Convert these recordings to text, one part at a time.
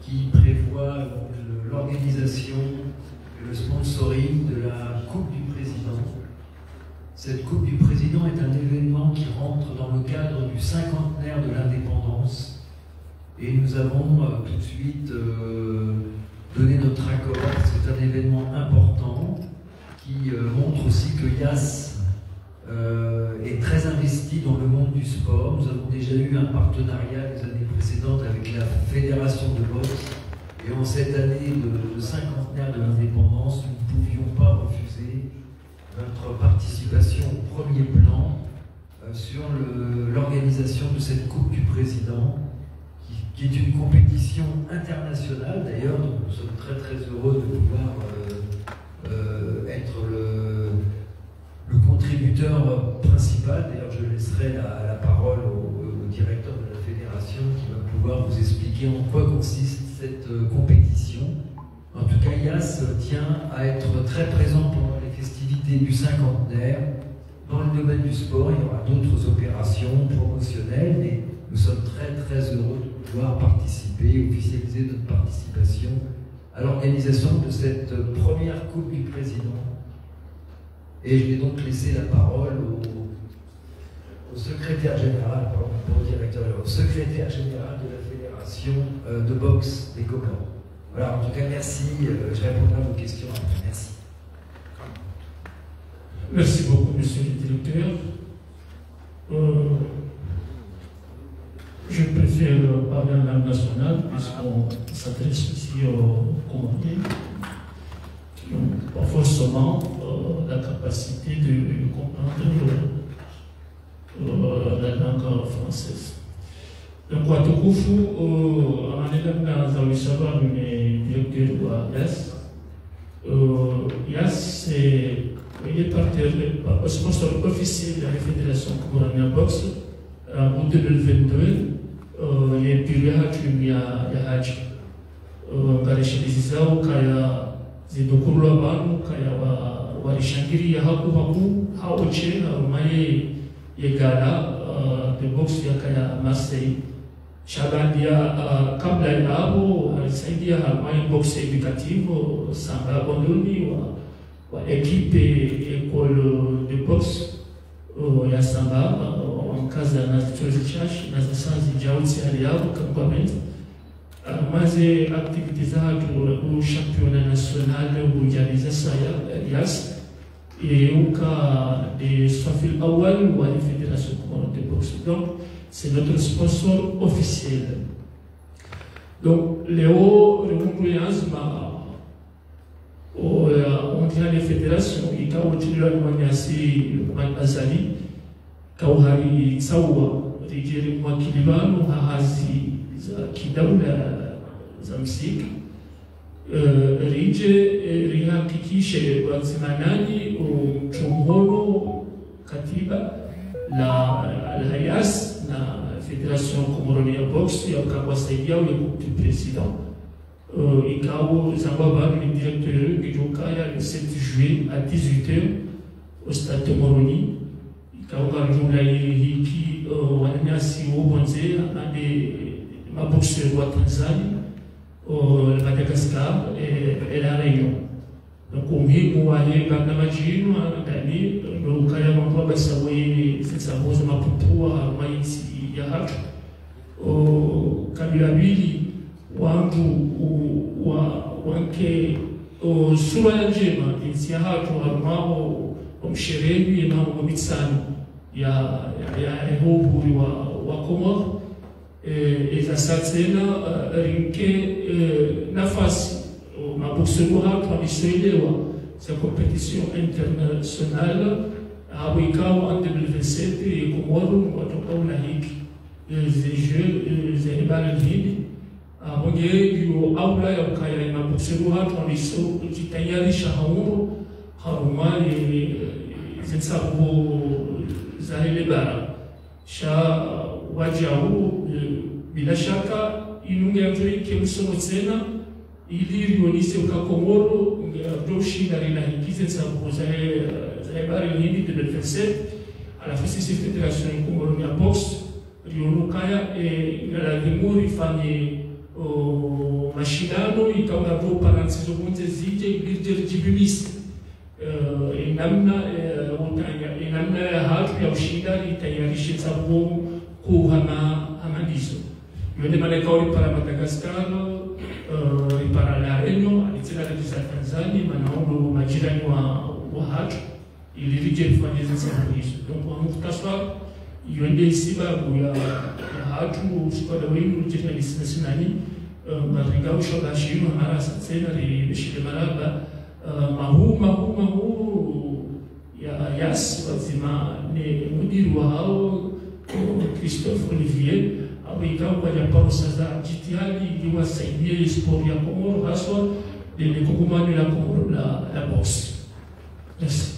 qui prévoit l'organisation et le sponsoring de la Coupe du Président. Cette Coupe du Président est un événement qui rentre dans le cadre du 50aire de l'indépendance et nous avons tout de suite donné notre accord. C'est un événement important qui montre aussi que YAS est très investi dans le monde du sport. Nous avons déjà eu un partenariat les années précédentes avec la Fédération de boxe et en cette année de 50aire de l'indépendance, nous ne pouvions pas refuser notre participation au premier plan sur l'organisation de cette Coupe du Président qui est une compétition internationale d'ailleurs, donc nous sommes très très heureux de pouvoir être le contributeur principal. D'ailleurs, je laisserai la parole au directeur de la fédération qui va pouvoir vous expliquer en quoi consiste cette compétition. En tout cas, YAS tient à être très présent pendant les festivités du 50aire. Dans le domaine du sport, il y aura d'autres opérations promotionnelles, mais nous sommes très très heureux de pouvoir participer, officialiser notre participation à l'organisation de cette première Coupe du Président. Et je vais donc laisser la parole au secrétaire général, pardon, pas au directeur, au secrétaire général de la Fédération de boxe des copains. Voilà, en tout cas, merci. Je répondrai à vos questions après. Merci. Merci beaucoup, monsieur le directeur. Je préfère parler en langue nationale, puisqu'on s'adresse aussi aux commandés qui n'ont pas forcément la capacité de comprendre la langue française. Donc, watukufu amanena za wisaba ni directeur wa YAS. YAS est sponsor officiel de la Fédération Comorania Boxe en 2022. Yepili hatu ya haji ngarishirizi zao kaya zidukurula abantu kaya warishangiriye haku haoche harumaye yegala de boxe ya kaya Marseille shabandia kabla ya hapo alisaidia harumaye boxe educative samba bonduni wa equipe école de boxe ya samba kaza na tuzichashi na zasanzi jauti hali yao kampamento maze activité zake au championnat national bujaliza saya YAS et au cas des safil awal ou à la fédération de boxe. Donc c'est notre sponsor officiel. Donc Léo on tient les fédérations et quand on tient la maniasi Azali kauhari sawa rijeri mwakilibano hahazi za kidaula za msiki rije rihakikishe wazimanani mchongono katiba la YAS na Fédération Comoronia Boxe ya ukawasaidia ule Coupe du Président ikawa zambaba le directeur Gijokaya le 7 juillet à 18h au stade de Moroni. Kaunga jumla hiki wananyasi wobonze ande maboxeur wa Tanzania Madagascar et la Réunion. Donc umuhimu wa yenga na majino ndani ndo kaya mambo basawe sasa mapupua maiti ya hatu kabila bili wangu wanke sura ya njema insi ya hatu harumao msherehi na mumitsani ya ehoburi wa Komoro ezasatena rinke nafasi maboxero hatu alisaidiwa sa compétition internationale awikao en 2027 Komoro watoka unahiki les Jeux Hili amongeye yu aula ya ukaya maboxero hatu alisaidiwa haumo harumani zinsabu zahile bara sha wajahu bila shaka ilunge yatoike msomo tena ili rionise ukakomoro ngeadoshinda linahikize zinsabu zahile bara Hili 2027 à la Fédération Comoronia Boxe rionukaya na la dimuri fanye mashindano ikawa hapo paransizo zote zije lijibimisi namna ya hatu ya ushindani itayarishe sababu kuhama amanizo yende malekauli para Madagascar para la Reunion alitena za Tanzania manaono majirani wa hatu ili lije lifanye sababu hizo donc kwa mukhtasar yende sababu ya hatu usikada wenu lije lisinani maringa ushoga shino mara sasa rishile maraba mahu ya yas wazima ni mudiri wa hao Christophe Olivier au ikawa kwa japano sasa jitihadi iliwasaidia sport ya Komoro haswa ile kukumani la Komoro la boxe. Yes.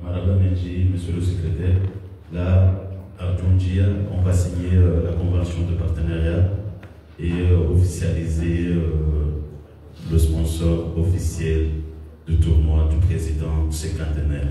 Madame Menji, monsieur le secrétaire, là à Tungia, on va signer la convention de partenariat et officialiser le sponsor officiel du tournoi du président cinquantenaire.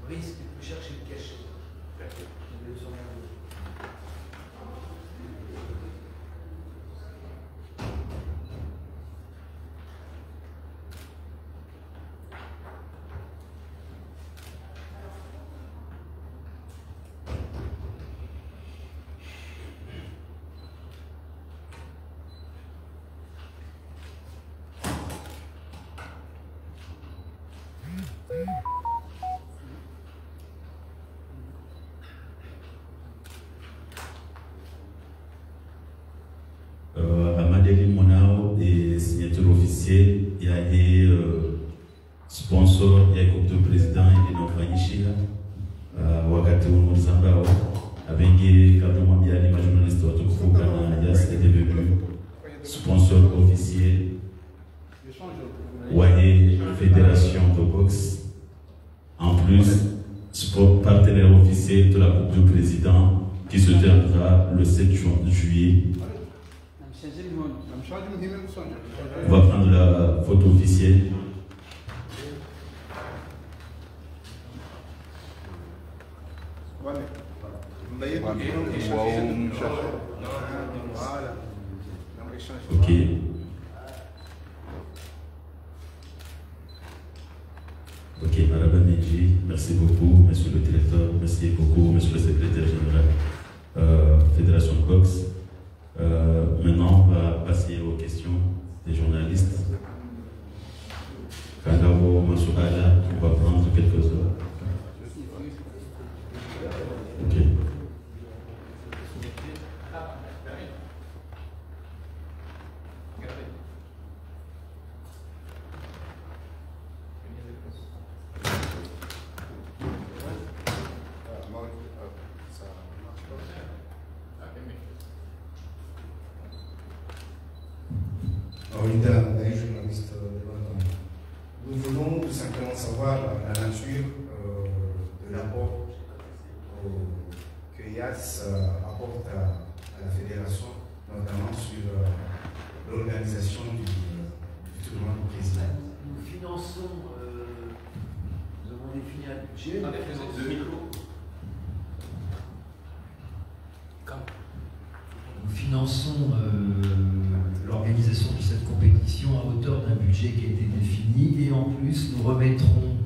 Risque, il faut chercher le cachet. Amadeli Monao et signature officielle, il y a des sponsors, il y a le groupe de président et de Nofanyishila, Wakati Unuzambao, avec Gabriel Mwambiani, ma journaliste autofuka na Yas et devenu sponsor officiel, Wahé Fédération de boxe, en plus, sport partenaire officiel de la Coupe du Président qui se tiendra le 7 juillet. On va prendre la photo officielle. Ok. Ok, Madame Menji, merci beaucoup, Monsieur le directeur, merci beaucoup, Monsieur le secrétaire général, Fédération de boxe. Maintenant, on va passer aux questions des journalistes. Kangavo Mansourala, on va prendre quelques heures. Ok. journaliste de Londres. Nous voulons tout simplement savoir la nature de l'apport que IAS apporte à la fédération, notamment sur l'organisation du tournoi du président. Nous finançons, nous avons défini un budget. Nous finançons l'organisation de cette compétition à hauteur d'un budget qui a été défini, et en plus nous remettrons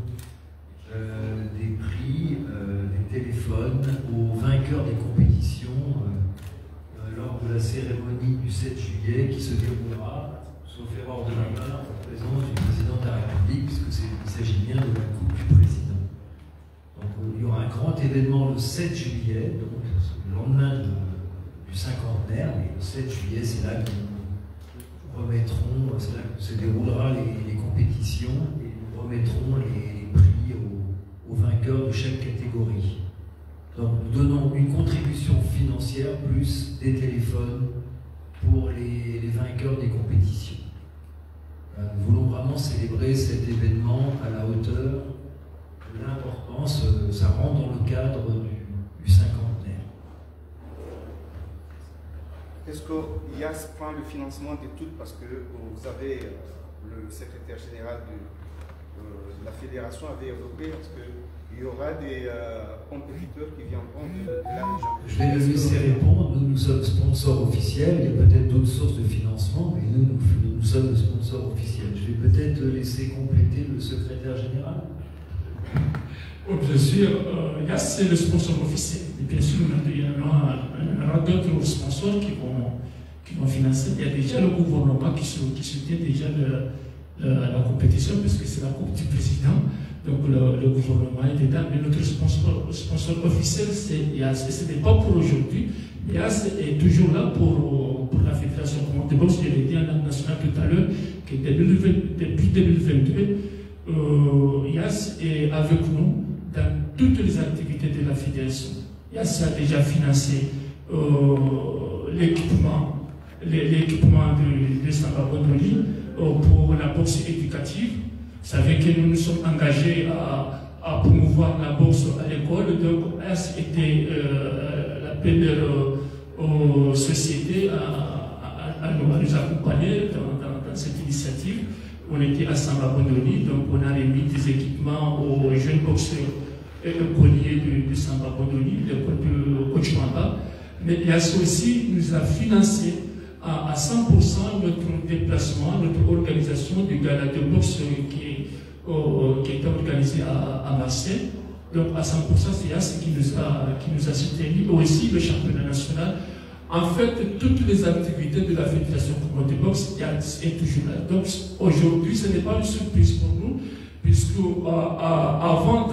des prix, des téléphones aux vainqueurs des compétitions lors de la cérémonie du 7 juillet qui se déroulera, sauf erreur de ma part, en présence du président de la République, puisqu'il s'agit bien de la Coupe du Président. Donc il y aura un grand événement le 7 juillet, donc le lendemain du cinquantenaire, et le 7 juillet, c'est là que nous remettrons, c'est là que se déroulera les compétitions, et nous remettrons les prix aux vainqueurs de chaque catégorie. Donc nous donnons une contribution financière plus des téléphones pour les vainqueurs des compétitions. Nous voulons vraiment célébrer cet événement à la hauteur de l'importance, ça rentre dans le cadre du cinquantenaire. Est-ce que IAS prend le financement de tout, parce que vous avez le secrétaire général de la fédération avait évoqué, parce qu'il y aura des compétiteurs qui viendront de la région. Je vais le laisser répondre. Nous sommes sponsors officiels. Il y a peut-être d'autres sources de financement, mais nous sommes le sponsor officiel. Je vais peut-être laisser compléter le secrétaire général. Bien sûr, IAS c'est le sponsor officiel. Et bien sûr, il y en aura d'autres sponsors qui vont financer. Il y a déjà le gouvernement qui soutient déjà la compétition, parce que c'est la Coupe du Président. Donc le gouvernement est dedans. Mais notre sponsor officiel, c'est IAS. Et ce n'est pas pour aujourd'hui. IAS est toujours là pour la Fédération de boxe. Je l'ai dit en langue nationale tout à l'heure, que depuis 2022, IAS est avec nous dans toutes les activités de la Fédération. IAS a déjà financé l'équipement de Samba Bondoli pour la boxe éducative. Vous savez que nous nous sommes engagés à promouvoir la boxe à l'école. Donc, IAS était la première société à nous accompagner dans cette initiative. On était à Samba Bondoli, donc on a remis des équipements aux jeunes boxeurs et écoliers de Samba Bondoli, l'école de Coach Mamba. Mais IAS aussi nous a financé à 100% notre déplacement, notre organisation du gala de boxe qui est organisé à Marseille. Donc à 100%, c'est IAS qui nous a soutenus, et aussi le championnat national. En fait, toutes les activités de la Fédération de boxe est toujours là. Donc aujourd'hui, ce n'est pas une surprise pour nous, puisque avant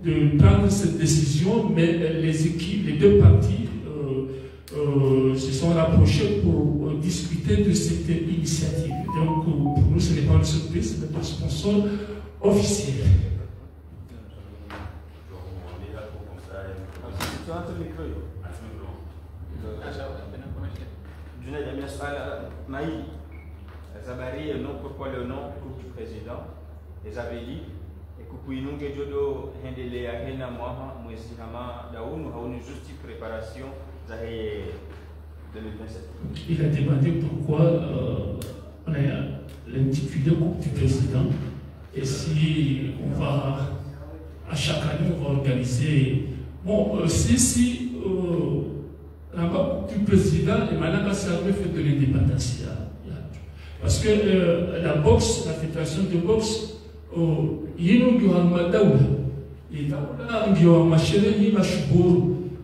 de prendre cette décision, mais les deux parties se sont rapprochés pour discuter de cette initiative. Donc pour nous, ce n'est pas une surprise, c'est notre sponsor officiel. Zabari, non, pourquoi le nom Coupe du Président? Les avaient dit, et Kukuinu Gejodo, Hendele, Ahena, Moha, Mwesi Hama, Daoun, Haoun, juste préparation, Zahé 2027. Il a demandé pourquoi on a l'intitulé Coupe du Président, et si on va, à chaque année, on va organiser. Bon, si la Coupe du Président et maintenant ça fait de l'indépendance. Parce que la boxe, la fédération de boxe, il y a un madaoula. Il y a un machere, il y a un choubourou.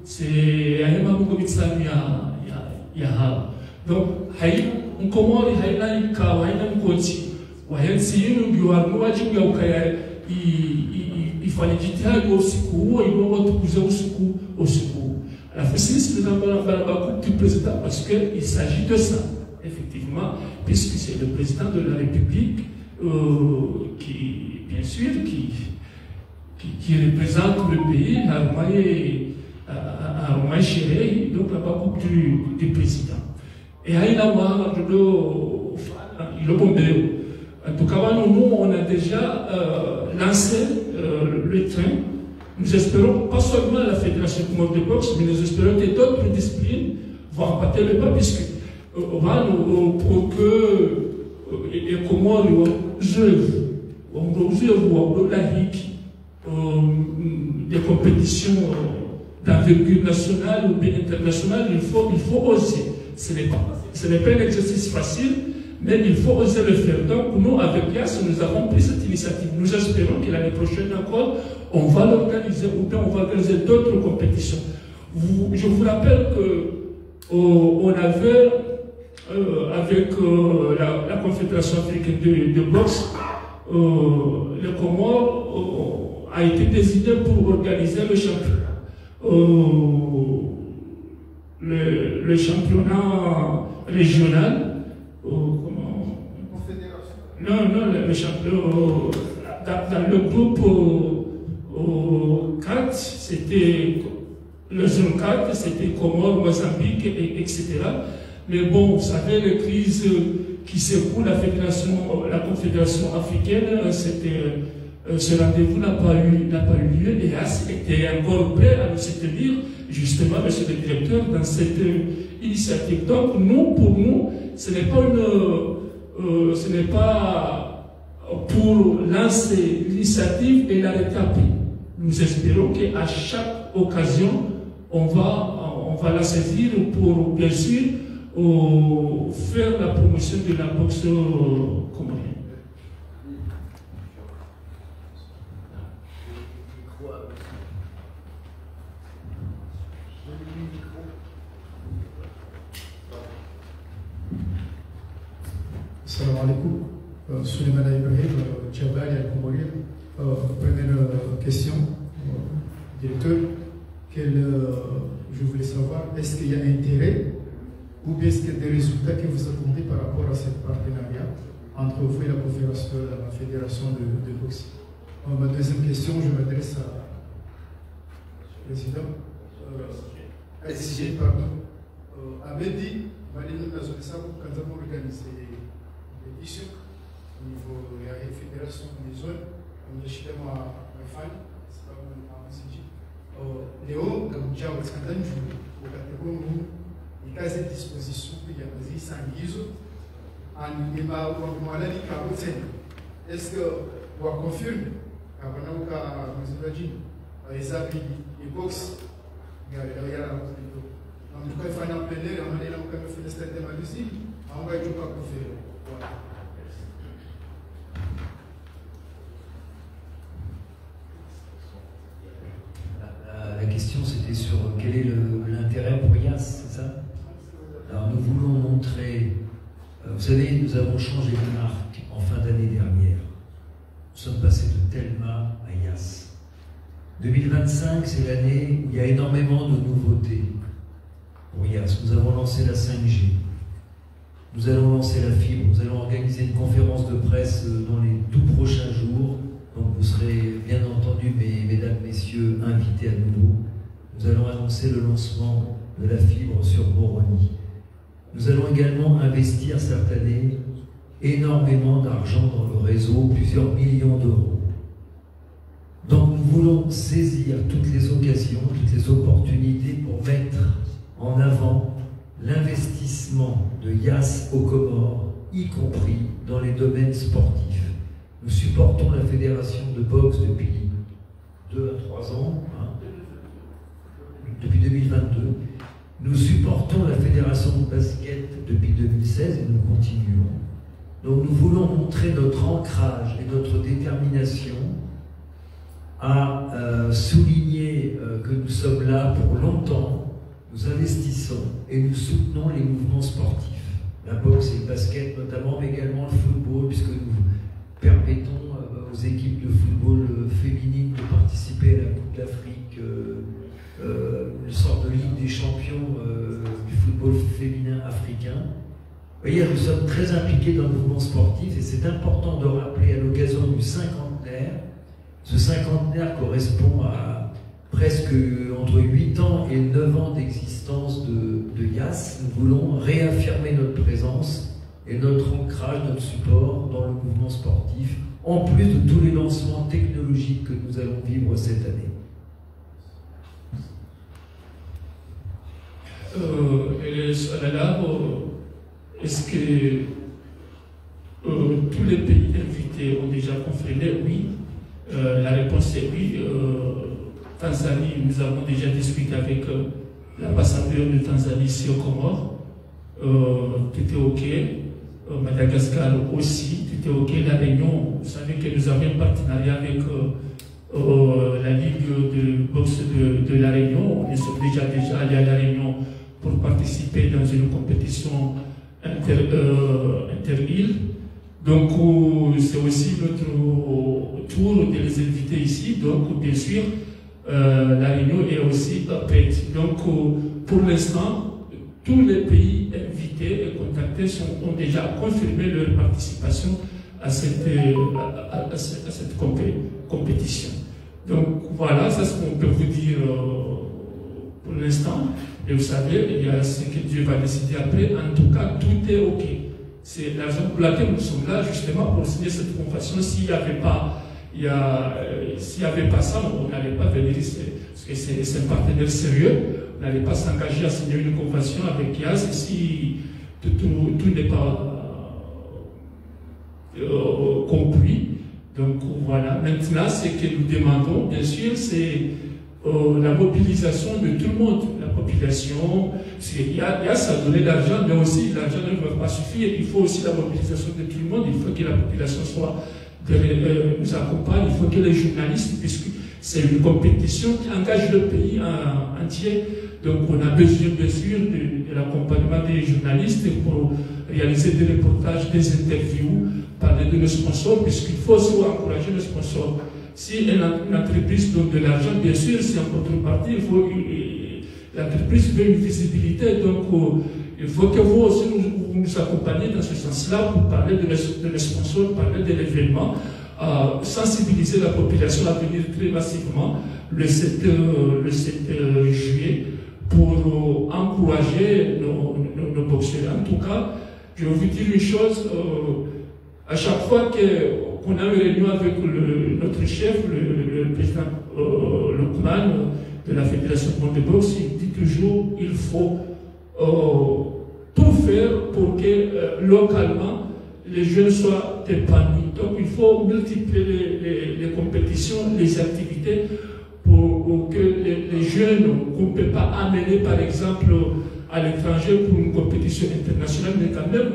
C'est un maboukomitsami ya. Donc, on commence à y aller, on continue. Il fallait dire au secours, il faut retrouver au secours. La fédération de la Coupe du Président, parce qu'il s'agit de ça, effectivement, puisque c'est le président de la République qui, bien sûr, qui représente le pays, à Romain Chéré, donc la Coupe du Président. Et à une le bombé. En tout cas, nous, on a déjà lancé le train. Nous espérons, pas seulement la Fédération comore de boxe, mais nous espérons que d'autres disciplines vont emporter le pas, puisque pour que les Comores jouent des compétitions d'envergure nationale ou bien internationale, il faut oser. Ce n'est pas un exercice facile, mais il faut oser le faire. Donc nous, avec YAS, nous avons pris cette initiative. Nous espérons que l'année prochaine encore, on va l'organiser ou bien on va organiser d'autres compétitions. Je vous rappelle qu'on avait, avec la Confédération africaine de boxe, le Comore a été désigné pour organiser le championnat. Le championnat régional. Non, le championnat. Dans le groupe 4, c'était le zone 4, c'était Comores, Mozambique, etc. Mais bon, vous savez, les crises qui secouent la Confédération africaine, ce rendez-vous n'a pas eu lieu et AS était encore prêt à nous soutenir, justement, monsieur le directeur, dans cette initiative. Donc, pour nous, ce n'est pas pour lancer l'initiative et l'arrêter après. Nous espérons qu'à chaque occasion, on va la saisir pour, bien sûr, faire la promotion de la boxe comorienne. Salam alaikum. Souleymane Ibrahim, Djabal et Al-Comorien. Première question, directeur. Je voulais savoir, est-ce qu'il y a intérêt ou bien est-ce qu'il y a des résultats que vous attendez par rapport à ce partenariat entre vous et la fédération de boxe? Ma deuxième question, je m'adresse à président. SG, pardon. Avait dit, Malina Nazolesa, quand nous avons organisé l'édition au niveau de la fédération des zones, on a chez moi à Fan, c'est pas mon CG. Léo, comme déjà, on a dit, au catégorie, il y a des dispositions qui ont été sanguises, en débat ou en maladie carotène. Est-ce que vous confirmez qu'avant nous dit, les habits, les box, il y a en tout cas, il faut en appeler, on a dit qu'on a fait le stade de Malusie, on va jouer pas pour faire. Voilà. La question c'était sur quel est l'intérêt pour YAS, c'est ça? Alors nous voulons montrer, vous savez, nous avons changé de marque en fin d'année dernière. Nous sommes passés de Telma à YAS. 2025, c'est l'année où il y a énormément de nouveautés pour YAS. Nous avons lancé la 5G. Nous allons lancer la fibre. Nous allons organiser une conférence de presse dans les tout prochains jours. Donc vous serez bien entendu, mesdames, messieurs, invités à nouveau. Nous allons annoncer le lancement de la fibre sur Moroni. Nous allons également investir cette année énormément d'argent dans le réseau, plusieurs millions d'euros. Donc nous voulons saisir toutes les occasions, toutes les opportunités pour mettre en avant l'investissement de YAS aux Comores, y compris dans les domaines sportifs. Nous supportons la fédération de boxe depuis 2 à 3 ans, depuis 2022. Nous supportons la fédération de basket depuis 2016 et nous continuons. Donc nous voulons montrer notre ancrage et notre détermination à souligner que nous sommes là pour longtemps, nous investissons et nous soutenons les mouvements sportifs. La boxe et le basket notamment, mais également le football, puisque nous permettons aux équipes de football féminines de participer à la Coupe d'Afrique, une sorte de Ligue des champions du football féminin africain. Vous voyez, nous sommes très impliqués dans le mouvement sportif et c'est important de rappeler à l'occasion du cinquantenaire. Ce cinquantenaire correspond à presque entre 8 ans et 9 ans d'existence de YAS. Nous voulons réaffirmer notre présence et notre ancrage, notre support dans le mouvement sportif, en plus de tous les lancements technologiques que nous allons vivre cette année. Est-ce que tous les pays invités ont déjà confirmé? Oui. La réponse est oui. Tanzanie, nous avons déjà discuté avec l'ambassadeur de Tanzanie ici au Comores. Tout est OK. Madagascar aussi, tout est OK. La Réunion, vous savez que nous avons un partenariat avec la Ligue de boxe de la Réunion. Nous sommes déjà allés à la Réunion pour participer dans une compétition inter-île. Donc, c'est aussi notre tour de les inviter ici. Donc, bien sûr, la Réunion est aussi prête. Donc, pour l'instant, tous les pays invités et contactés ont déjà confirmé leur participation à cette compétition. Donc, voilà, c'est ce qu'on peut vous dire pour l'instant. Et vous savez, il y a ce que Dieu va décider après. En tout cas, tout est OK. C'est la raison pour laquelle nous sommes là, justement, pour signer cette convention. S'il n'y avait pas ça, on n'allait pas venir ici. Parce que c'est un partenaire sérieux. On n'allait pas s'engager à signer une convention avec IAS si tout n'est pas compris. Donc voilà. Maintenant, ce que nous demandons, bien sûr, c'est la mobilisation de tout le monde. La population, IAS a donné de l'argent, mais aussi l'argent ne va pas suffire. Il faut aussi la mobilisation de tout le monde. Il faut que la population nous accompagne. Il faut que les journalistes, puisque c'est une compétition qui engage le pays entier. Donc on a besoin, bien sûr, de l'accompagnement des journalistes pour réaliser des reportages, des interviews, parler de nos sponsors, puisqu'il faut aussi encourager les sponsors. Si une entreprise donne de l'argent, bien sûr, c'est en contrepartie, l'entreprise veut une visibilité. Donc il faut que vous aussi nous accompagniez dans ce sens-là pour parler de les sponsors, parler de l'événement, sensibiliser la population à venir très massivement le 7 juillet pour encourager nos boxeurs. En tout cas, je vais vous dire une chose, à chaque fois qu'on a une réunion avec notre chef, le président Lukman de la Fédération de boxe, il dit toujours qu'il faut tout faire pour que localement les jeunes soient épanouis. Donc il faut multiplier les compétitions, les activités pour que les jeunes qu'on ne peut pas amener par exemple à l'étranger pour une compétition internationale, mais quand même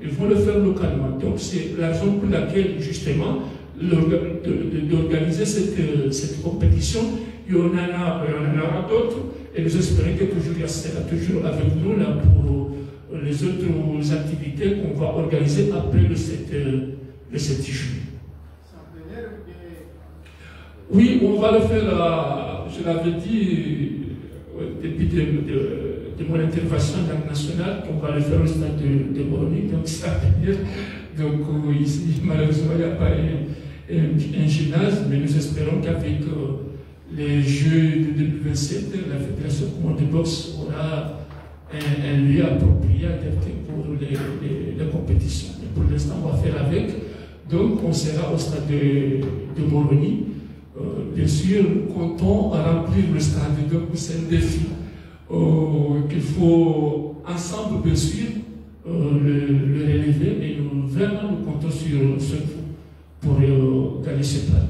ils vont le faire localement. Donc c'est la raison pour laquelle justement d'organiser cette compétition. Il y en aura d'autres et nous espérons que il sera toujours avec nous là pour les autres activités qu'on va organiser après le 7 juillet. Oui, on va le faire, je l'avais dit depuis de mon intervention nationale, qu'on va le faire au stade de Moroni, donc c'est la première. Donc ici, malheureusement, il n'y a pas un gymnase, mais nous espérons qu'avec les Jeux de 2027, la Fédération de boxe aura un lieu approprié, adapté pour les compétitions. Mais pour l'instant, on va faire avec. Donc, on sera au stade de Moroni. Bien sûr, nous comptons remplir le stade. Donc, c'est un défi qu'il faut ensemble, bien sûr, le relever. Et vraiment, nous comptons sur vous pour gagner ce plan.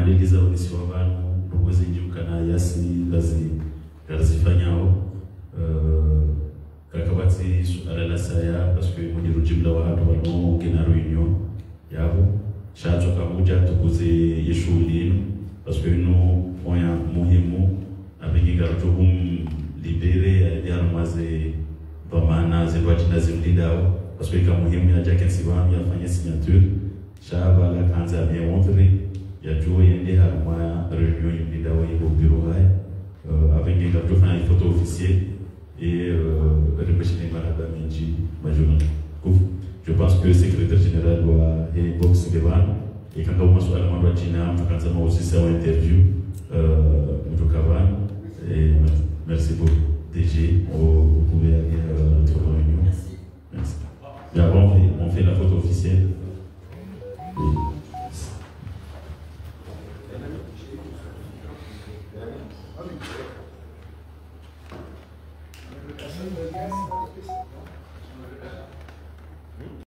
amaliliza ulisi wa vanhu kukuzinjukana yasi ngazifanyao kakawatsi alalasaya parce que mwenye rujimla wa watu wanaogena reunion yavo shacho kamuja tukuze yeshughuli inu parce que ino moya muhimu abengiga rutuhum libere yaramaze vamana zilwatina zimlidao parce que muhimu ya jakensi wangu yafanya signature shaba la kanza ya montre ya juo yende harma reunion yimlidao yibo bureau haya avec des gars une photo officielle et remercier Madame Minji Majuna. Je pense que le secrétaire général doit boxe devant et quand on soit à la China, on va aussi faire une interview Moutokavan. Et merci beaucoup, DG. Vous pouvez aller à notre réunion. Merci. Mais avant, on fait la photo.